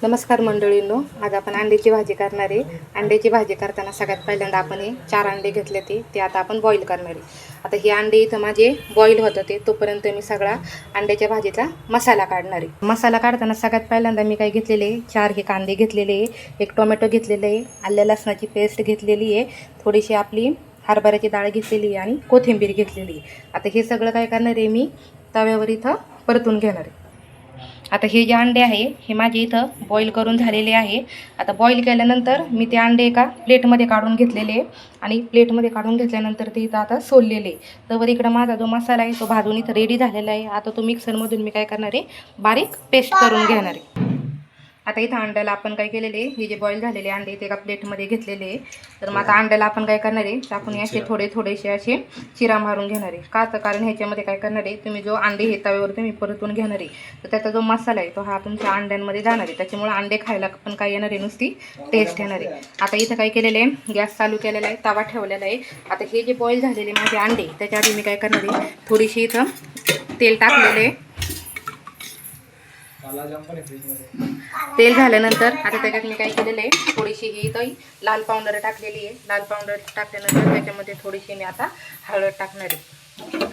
नमस्कार मंडळींनो, आज आपण अंड्याची भाजी करणार आहे। अंड्याची भाजी करताना सगळ्यात पहिल्यांदा आपण हे 4 अंडे घेतले ते आता आपण बॉईल करणार आहे। आता हे अंडे इथं माझे बॉईल होत होते तोपर्यंत मी सगळा अंड्याच्या भाजीचा मसाला काढणार आहे। मसाला काढताना सगळ्यात पहिल्यांदा मी काय घेतलेले 4 हे कांदे घेतलेले, एक टोमॅटो घेतलेले आहे, आलं लसणाची पेस्ट घेतलेली आहे, थोडीशी आपली हरभऱ्याची डाळ घेतलेली आहे आणि कोथिंबीर घेतलेली आहे। आता हे सगळं काय करणार आहे मी तव्यावर इथं परतून घेणार आहे। आता हे जे अंडे आहे हे माझे इथं बॉईल करून झालेले आहे। आता बॉईल केल्यानंतर मी ते अंडे एका प्लेटमध्ये काढून घेतलेले आणि प्लेटमध्ये काढून घेतल्यानंतर ते इथं आता सोललेले। तर इकडं माझा जो मसाला आहे तो भाजून इथं रेडी झालेला आहे। आता तो मिक्सरमधून मी काय करणार आहे बारीक पेस्ट करून घेणार आहे। आता इथं अंड्याला आपण काय केलेले हे जे बॉईल झालेले अंडे ते एका प्लेटमध्ये घेतलेले। तर मग आता अंड्याला आपण काय करणार आहे आपण असे थोडेसे असे चिरा मारून घेणार आहे। का तर कारण ह्याच्यामध्ये काय करणार आहे तुम्ही जो अंडे हे तव्यावर तुम्ही परतून घेणार आहे तर त्याचा जो मसाला आहे तो हा तुमच्या अंड्यांमध्ये जाणार आहे, त्याच्यामुळे अंडे खायला पण काय येणार आहे नुसती टेस्ट येणार आहे। आता इथं काय केलेलं आहे गॅस चालू केलेला आहे, तवा ठेवलेला आहे। आता हे जे बॉईल झालेले माझे अंडे त्याच्या आधी मी काय करणार आहे थोडीशी इथं तेल टाकलेले। तेल झाल्यानंतर आता त्याच्यात मी काय केलेलं आहे थोडीशी ही इथं लाल पावडर टाकलेली आहे। लाल पावडर टाकल्यानंतर त्याच्यामध्ये थोडीशी मी आता हळद टाकणार आहे।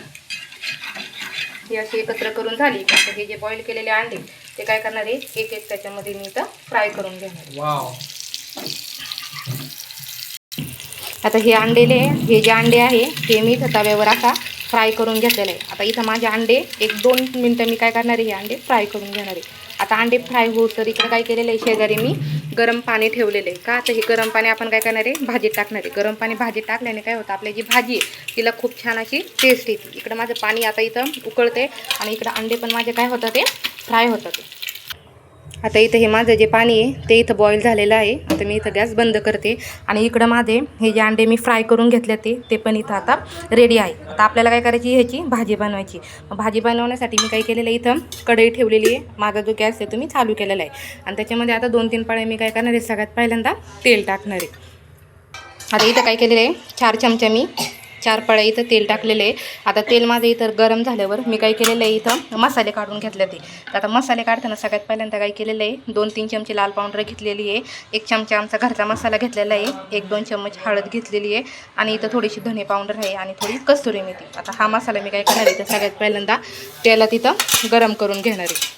ही अशी एकत्र करून झाली की आता हे जे बॉईल केलेले अंडे ते काय करणार आहे एक एक त्याच्यामध्ये मी इथं फ्राय करून घेणार आहे। आता हे जे अंडे आहे ते मी इथं तव्यावर असा फ्राय करून घेतलेलं आहे। आता इथं माझे अंडे 1-2 मिनटं मी काय करणार आहे हे अंडे फ्राय करून घेणार आहे। आता अंडे फ्राय होत तर इकडे काय केलेलं आहे शेजारी मी गरम पाणी ठेवलेलं आहे। का तर हे गरम पाणी आपण काय करणार आहे भाजीत टाकणार आहे। गरम पाणी भाजीत टाकल्याने काय होतं आपली जी भाजी आहे तिला खूप छान अशी टेस्ट येते। इकडं माझं पाणी आता इथं उकळते आणि इकडं अंडे पण माझे काय होतं ते फ्राय होतात। आता इथं हे माझं जे पाणी आहे ते इथं बॉईल झालेलं आहे। आता मी इथं गॅस बंद करते आणि इकडं माझे हे जे अंडे मी फ्राय करून घेतले ते पण इथं आता रेडी आहे। आता आपल्याला काय करायची ह्याची भाजी बनवायची। भाजी बनवण्यासाठी मी काय केलेलं आहे इथं कढई ठेवलेली आहे, माझा जो गॅस आहे तो मी चालू केलेला आहे आणि त्याच्यामध्ये आता 2-3 पळे मी काय करणार आहे सगळ्यात पहिल्यांदा तेल टाकणार आहे। आता इथं काय केलेलं आहे 4 चमचे मी 4 पळे इथं तेल टाकलेले आहे। आता तेल माझं इथं गरम झाल्यावर मी काय केलेलं आहे इथं मसाले काढून घेतले ते। आता मसाले काढताना सगळ्यात पहिल्यांदा काय केलेलं आहे 2-3 चमचे लाल पावडर घेतलेली आहे, 1 चमचा आमचा घरचा मसाला घेतलेला आहे, 1-2 चम्मच हळद घेतलेली आहे आणि इथं थोडीशी धने पावडर आहे आणि थोडी कस्तुरी मेथी। आता हा मसाला मी काय करणार आहे तर सगळ्यात पहिल्यांदा तेलात इथं गरम करून घेणार आहे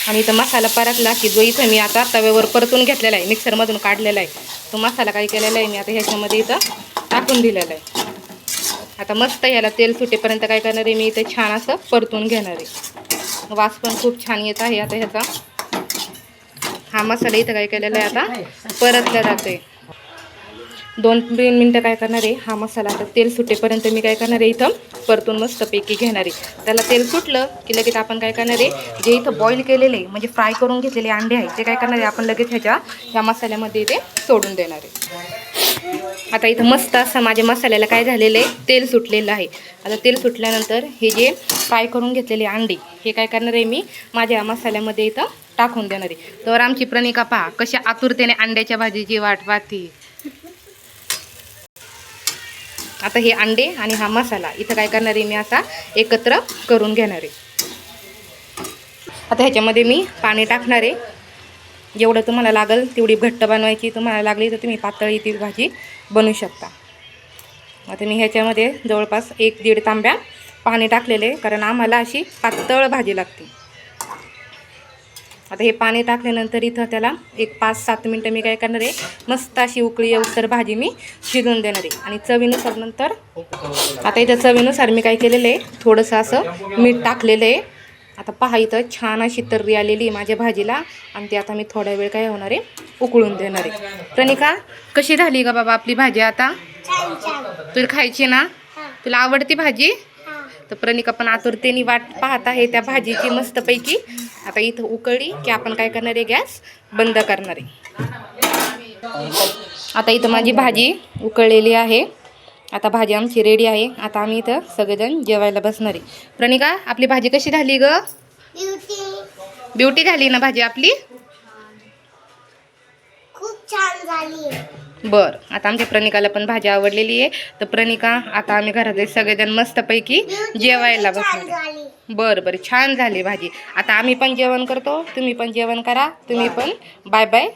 आणि इथं मसाला परतला की जो इथं मी आता तव्यावर परतून घेतलेला आहे मिक्सरमधून काढलेला आहे तो मसाला काय केलेला आहे मी आता ह्याच्यामध्ये इथं टाकून दिलेला आहे। आता मस्त ह्याला तेल सुटेपर्यंत काय करणार आहे मी इथे छान असं परतून घेणार आहे। वास पण खूप छान येत आहे। आता ह्याचा हा मसाला इथं काय केलेला आहे आता परतला जातोय। 2-3 मिनटं काय करणार आहे हा मसाला आता तेल सुटेपर्यंत मी काय करणार आहे इथं परतून मस्तपैकी घेणार आहे। त्याला तेल सुटलं की लगेच आपण काय करणार आहे जे इथं बॉईल केलेले म्हणजे फ्राय करून घेतलेले अंडे आहेत ते काय करणार आहे आपण लगेच ह्या मसाल्यामध्ये इथे सोडून देणार आहे। आता इथं मस्त असं माझ्या मसाल्याला काय झालेलं आहे तेल सुटलेलं आहे। आता तेल सुटल्यानंतर हे जे फ्राय करून घेतलेले अंडे हे काय करणार आहे मी माझ्या मसाल्यामध्ये इथं टाकून देणार आहे। तर आमची प्रणिका पहा कशा आतुरतेने अंड्याच्या भाजीची वाट पाहते। आता हे अंडे आणि हा मसाला इथं काय करणार आहे मी आता एकत्र करून घेणार आहे। आता ह्याच्यामध्ये मी पाणी टाकणार आहे, जेवढं तुम्हाला लागेल तेवढी घट्ट बनवायची, तुम्हाला लागली तर तुम्ही पातळ ती भाजी बनवू शकता। आता मी ह्याच्यामध्ये जवळपास 1-1.5 तांब्या पाणी टाकलेले कारण आम्हाला अशी पातळ भाजी लागते। आता हे पाणी टाकल्यानंतर इथं त्याला 5-7 मिनटं मी काय करणार आहे मस्त अशी उकळी येऊस्तर भाजी मी शिजवून देणार आहे आणि चवीनुसार नंतर आता इथं चवीनुसार मी काय केलेलं आहे थोडंसं असं मीठ टाकलेलं आहे। आता पहा इथं छान अशी तर्री आलेली आहे माझ्या भाजीला आणि ती आता मी थोडा वेळ काय होणार आहे उकळून देणार आहे। प्रणिका कशी झाली का बाबा आपली भाजी? आता तुला खायची ना, तुला आवडती भाजी? तर प्रणिका पण आतुरतेने वाट पाहत आहे त्या भाजीची मस्तपैकी। आता इथं उकळली की आपण काय करणार आहे गॅस बंद करणार आहे। आता इथं माझी भाजी उकळलेली आहे, आता भाजी आमची रेडी आहे। आता आम्ही इथं सगळेजण जेवायला बसणार आहे। प्रणिका आपली भाजी कशी झाली ग? ब्युटी झाली ना भाजी आपली? खूप छान झाली। बरं, आता आमच्या प्रणिकाला पण भाजी आवडलेली आहे. तर प्रणिका, आता आम्ही घरातले सगळेजण मस्तपैकी जेवायला बसलो. बरं बरं, छान झाली भाजी. आता आम्ही पण जेवण करतो, तुम्ही पण जेवण करा. तुम्ही पण बाय बाय.